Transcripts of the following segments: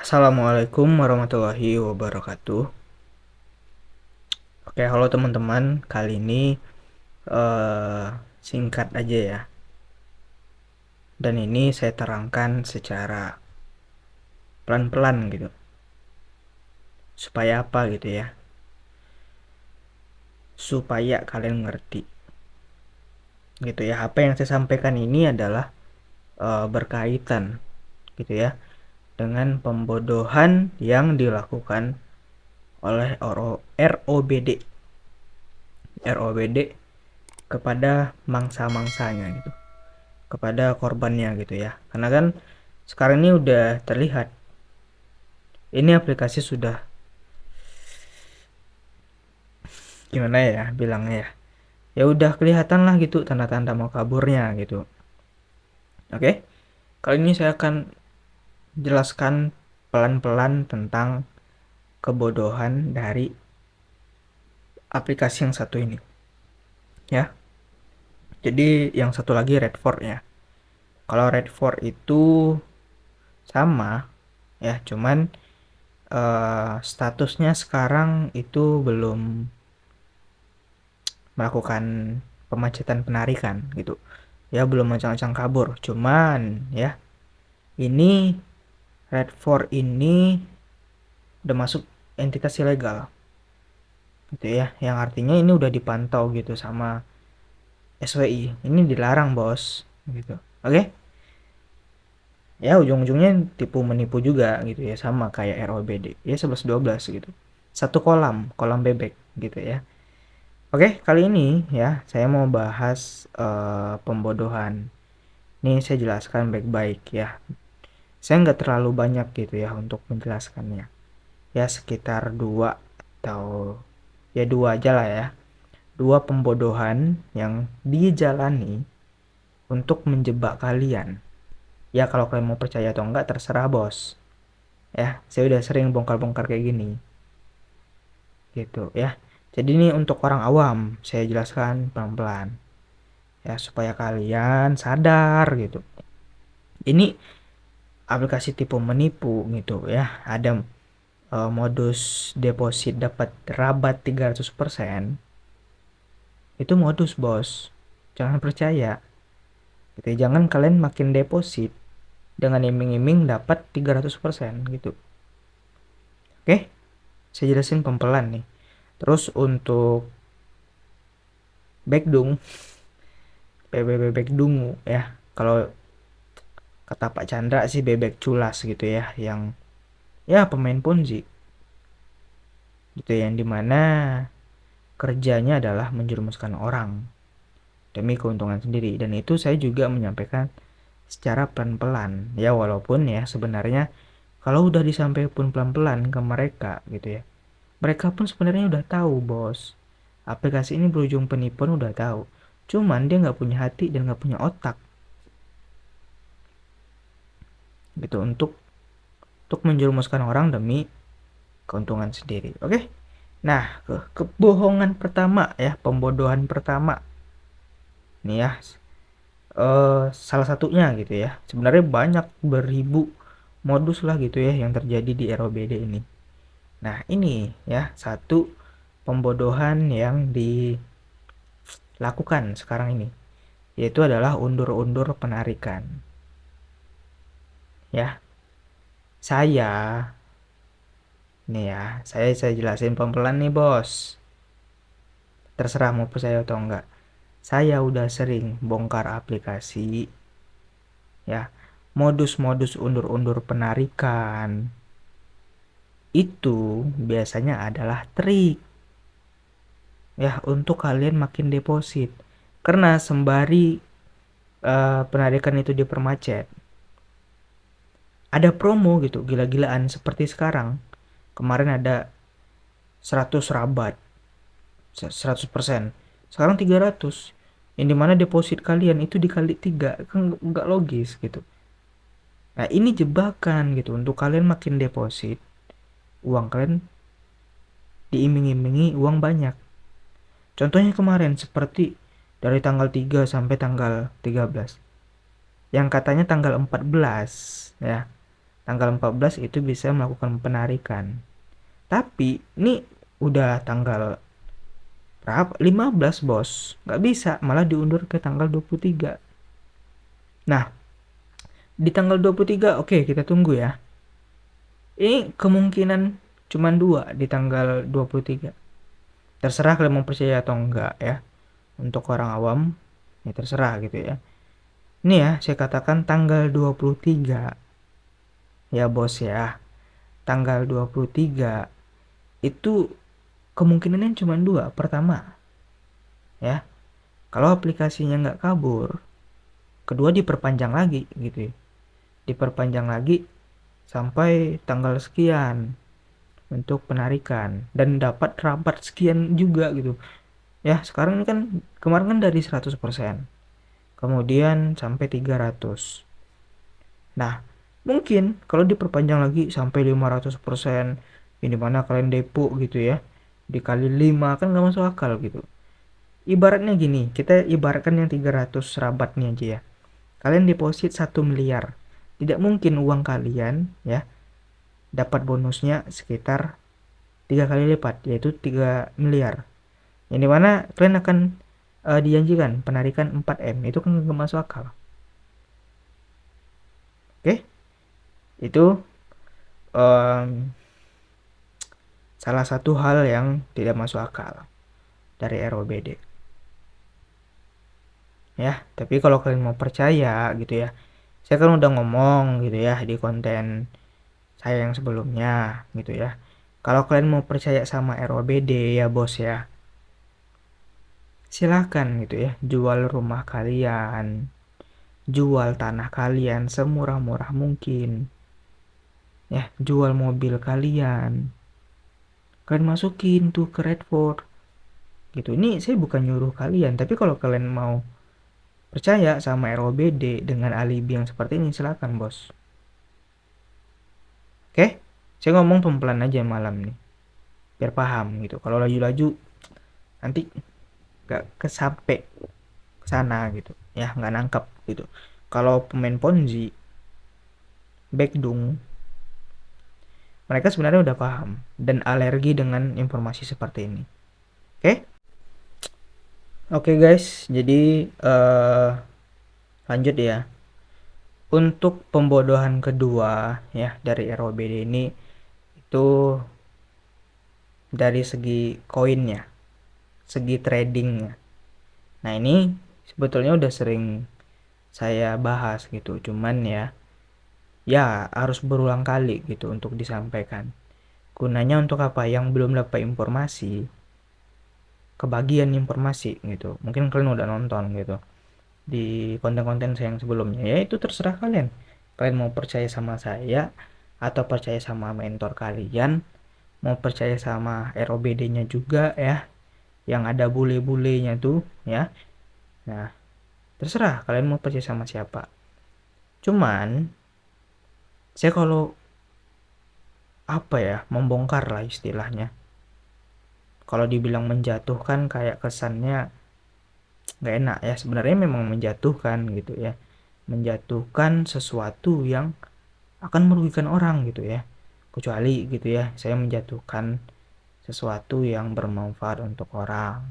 Assalamualaikum warahmatullahi wabarakatuh. Oke, halo teman-teman. Kali ini eh, singkat aja ya. Dan ini saya terangkan secara pelan-pelan gitu. Supaya apa gitu ya? Supaya kalian ngerti. Gitu ya. Apa yang saya sampaikan ini adalah berkaitan gitu ya dengan pembodohan yang dilakukan oleh ROBD. ROBD kepada mangsa-mangsanya gitu. Kepada korbannya gitu ya, karena kan sekarang ini udah terlihat ini aplikasi sudah gimana ya bilangnya ya, ya udah kelihatan lah gitu tanda-tanda mau kaburnya gitu. Oke, kali ini saya akan jelaskan pelan-pelan tentang kebodohan dari aplikasi yang satu ini ya. Jadi yang satu lagi Redford ya. Kalau Redford itu sama ya, cuman statusnya sekarang itu belum melakukan pemacetan penarikan gitu ya, belum ancang-ancang kabur. Cuman ya, ini Redford ini udah masuk entitas ilegal gitu ya, yang artinya ini udah dipantau gitu sama SWI. Ini dilarang bos gitu. Oke, ya ujung-ujungnya tipu menipu juga gitu ya, sama kayak ROBD ya, 11-12 gitu, satu kolam bebek gitu ya. Oke, kali ini ya saya mau bahas pembodohan. Ini saya jelaskan baik-baik ya. Saya nggak terlalu banyak gitu ya untuk menjelaskannya. Ya sekitar dua atau ya dua aja lah ya. Dua pembodohan yang dijalani untuk menjebak kalian. Ya kalau kalian mau percaya atau enggak terserah bos. Ya, saya udah sering bongkar-bongkar kayak gini. Gitu ya. Jadi ini untuk orang awam, saya jelaskan pelan-pelan. Ya supaya kalian sadar gitu. Ini aplikasi tipu menipu gitu ya. Ada modus deposit dapat rabat 300%. Itu modus bos, jangan percaya gitu. Jangan kalian makin deposit dengan iming-iming dapat 300% gitu. Oke, saya jelasin pelan nih. Terus untuk backdung, bebek dungu ya, kalau kata Pak Chandra sih bebek culas gitu ya, yang ya pemain ponzi gitu, yang dimana kerjanya adalah menjerumuskan orang demi keuntungan sendiri. Dan itu saya juga menyampaikan secara pelan-pelan ya, walaupun ya sebenarnya kalau udah disampaikan pun pelan-pelan ke mereka gitu ya, mereka pun sebenarnya udah tahu bos, aplikasi ini berujung penipuan udah tahu. Cuman dia nggak punya hati dan nggak punya otak gitu untuk menjerumuskan orang demi keuntungan sendiri. Oke, nah kebohongan pertama ya, pembodohan pertama nih ya, salah satunya gitu ya, sebenarnya banyak beribu modus lah gitu ya yang terjadi di ROBD ini. Nah ini ya satu pembodohan yang dilakukan sekarang ini, yaitu adalah undur-undur penarikan ya. Saya nih ya, saya jelasin pelan-pelan nih bos, terserah mau percaya atau enggak. Saya udah sering bongkar aplikasi ya, modus-modus undur-undur penarikan itu biasanya adalah trik ya untuk kalian makin deposit, karena sembari penarikan itu dipermacet, ada promo gitu gila-gilaan seperti sekarang. Kemarin ada 100 rabat 100%, sekarang 300, yang dimana deposit kalian itu dikali 3 kan nggak logis gitu. Nah ini jebakan gitu untuk kalian makin deposit, uang kalian diiming-imingi uang banyak. Contohnya kemarin seperti dari tanggal 3 sampai tanggal 13, yang katanya tanggal 14 ya, tanggal 14 itu bisa melakukan penarikan. Tapi ini udah tanggal berapa? 15 bos. Nggak bisa, malah diundur ke tanggal 23. Nah, di tanggal 23, oke, kita tunggu ya. Ini kemungkinan cuma 2 di tanggal 23. Terserah kalian mau percaya atau enggak ya. Untuk orang awam, ya terserah gitu ya. Ini ya, saya katakan tanggal 23. Ya bos ya, tanggal 23 itu kemungkinannya cuma 2. Pertama, ya, kalau aplikasinya nggak kabur. Kedua, diperpanjang lagi gitu ya. Diperpanjang lagi sampai tanggal sekian untuk penarikan dan dapat rabat sekian juga gitu. Ya, sekarang ini kan kemarin kan dari 100%. Kemudian sampai 300. Nah, mungkin kalau diperpanjang lagi sampai 500%, ini mana kalian depo gitu ya. Dikali 5 kan nggak masuk akal gitu. Ibaratnya gini, kita ibaratkan yang 300 rabatnya aja ya. Kalian deposit 1 miliar. Tidak mungkin uang kalian ya dapat bonusnya sekitar 3 kali lipat, yaitu 3 miliar. Yang dimana kalian akan dijanjikan penarikan 4M. Itu kan nggak masuk akal. Oke, itu salah satu hal yang tidak masuk akal dari ROBD. Ya, tapi kalau kalian mau percaya gitu ya, saya kan udah ngomong gitu ya di konten saya yang sebelumnya gitu ya. Kalau kalian mau percaya sama ROBD ya bos ya, silahkan gitu ya, jual rumah kalian, jual tanah kalian semurah-murah mungkin, ya, jual mobil kalian masukin tuh ke Redford gitu. Ini saya bukan nyuruh kalian, tapi kalau kalian mau percaya sama ROBD dengan alibi yang seperti ini, silakan bos. Oke, saya ngomong pelan-pelan aja malam nih biar paham gitu. Kalau laju-laju nanti gak kesampe kesana gitu ya, nggak nangkep gitu. Kalau pemain Ponzi, Backdung, mereka sebenarnya udah paham dan alergi dengan informasi seperti ini. Oke guys, jadi lanjut ya. Untuk pembodohan kedua ya dari ROBD ini, itu dari segi koinnya, segi tradingnya. Nah ini sebetulnya udah sering saya bahas gitu, cuman ya harus berulang kali gitu untuk disampaikan. Gunanya untuk apa? Yang belum dapat informasi, kebagian informasi gitu. Mungkin kalian udah nonton gitu di konten-konten saya yang sebelumnya. Ya itu terserah kalian. Kalian mau percaya sama saya atau percaya sama mentor kalian, mau percaya sama ROBD-nya juga ya, yang ada bule-bulenya tuh ya. Nah, terserah kalian mau percaya sama siapa. Cuman saya kalau apa ya, membongkar lah istilahnya. Kalau dibilang menjatuhkan kayak kesannya nggak enak ya. Sebenarnya memang menjatuhkan gitu ya. Menjatuhkan sesuatu yang akan merugikan orang gitu ya. Kecuali gitu ya, saya menjatuhkan sesuatu yang bermanfaat untuk orang.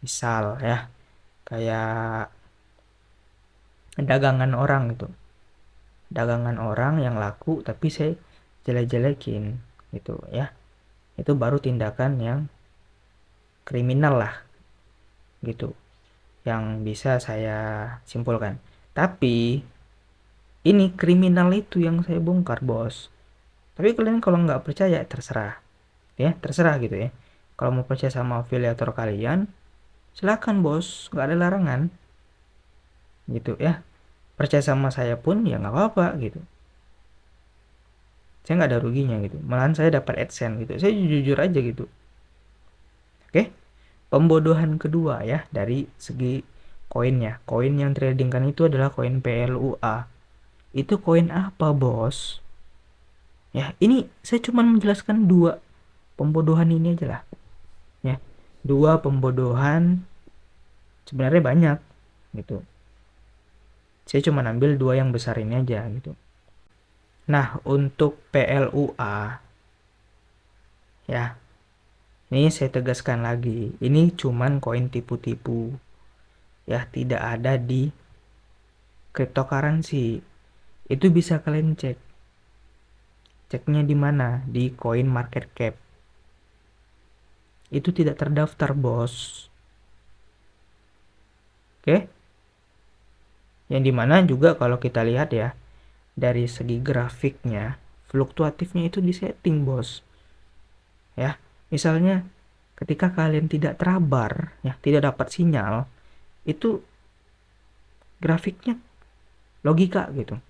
Misal ya, kayak dagangan orang gitu. Dagangan orang yang laku tapi saya jelek-jelekin gitu ya. Itu baru tindakan yang kriminal lah gitu, yang bisa saya simpulkan. Tapi ini kriminal itu yang saya bongkar bos. Tapi kalian kalau nggak percaya terserah ya, terserah gitu ya. Kalau mau percaya sama afiliator kalian, silakan bos, nggak ada larangan gitu ya. Percaya sama saya pun ya nggak apa-apa gitu, saya nggak ada ruginya gitu, malahan saya dapat AdSense gitu, saya jujur aja gitu. Oke, pembodohan kedua ya dari segi koinnya. Koin yang tradingkan itu adalah koin PLUA. Itu koin apa bos? Ya ini saya cuma menjelaskan 2 pembodohan ini aja lah ya. 2 pembodohan, sebenarnya banyak gitu, saya cuma ambil 2 yang besar ini aja gitu. Nah, untuk PLUA ya, ini saya tegaskan lagi, ini cuman koin tipu-tipu ya, tidak ada di cryptocurrency. Itu bisa kalian cek. Ceknya di mana? Di Coin Market Cap. Itu tidak terdaftar, bos. Oke? Yang dimana juga kalau kita lihat ya, dari segi grafiknya, fluktuatifnya itu disetting, bos. Ya, misalnya ketika kalian tidak terabar, ya, tidak dapat sinyal, itu grafiknya logika gitu.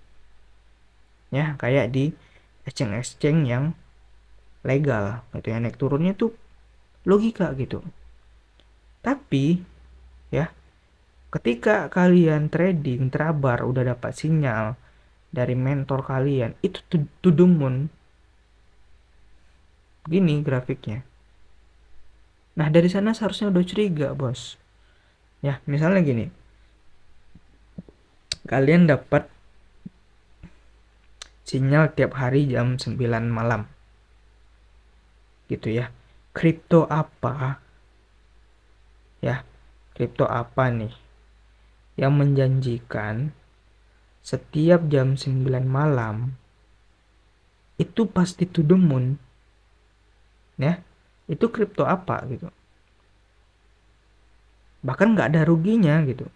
Ya, kayak di exchange-exchange yang legal gitu ya, naik turunnya tuh logika gitu. Tapi ya, ketika kalian trading terabar udah dapat sinyal dari mentor kalian, itu to the moon. Gini grafiknya. Nah, dari sana seharusnya udah curiga, bos. Ya, misalnya gini. Kalian dapat sinyal tiap hari jam 9 malam. Gitu ya. Kripto apa? Ya, kripto apa nih yang menjanjikan setiap jam 9 malam itu pasti to the moon? Ya, itu kripto apa gitu? Bahkan nggak ada ruginya gitu.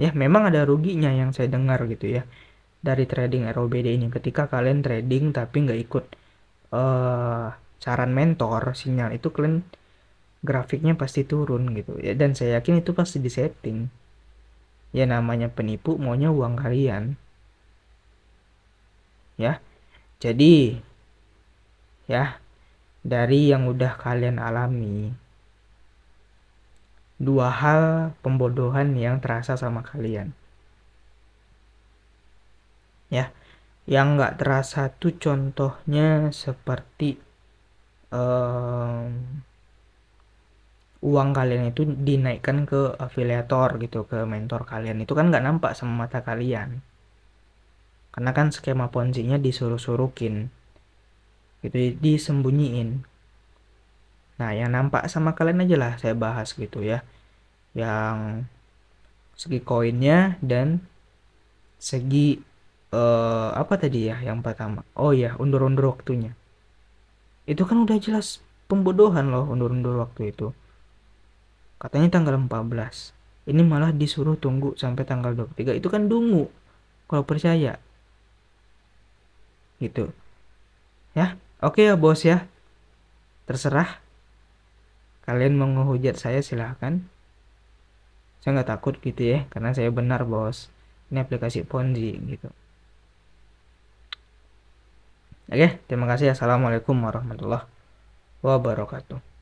Ya, memang ada ruginya yang saya dengar gitu ya, dari trading ROBD ini. Ketika kalian trading tapi nggak ikut eh saran mentor, sinyal itu kalian grafiknya pasti turun gitu ya, dan saya yakin itu pasti disetting. Ya, namanya penipu maunya uang kalian. Ya, jadi ya, dari yang udah kalian alami, dua hal pembodohan yang terasa sama kalian. Ya, yang nggak terasa tuh contohnya seperti em, uang kalian itu dinaikkan ke afiliator gitu, ke mentor kalian. Itu kan nggak nampak sama mata kalian. Karena kan skema ponzi-nya disuruh-surukin. Gitu, disembunyiin. Nah, yang nampak sama kalian aja lah saya bahas gitu ya. Yang segi koinnya dan segi apa tadi ya yang pertama? Oh ya, undur-undur waktunya. Itu kan udah jelas pembodohan loh, undur-undur waktu itu. Katanya tanggal 14. Ini malah disuruh tunggu sampai tanggal 23. Itu kan dungu kalau percaya. Gitu. Ya. Oke ya, bos ya. Terserah. Kalian mau ngehujat saya silahkan. Saya nggak takut gitu ya. Karena saya benar, bos. Ini aplikasi Ponzi gitu. Oke, terima kasih. Assalamualaikum warahmatullahi wabarakatuh.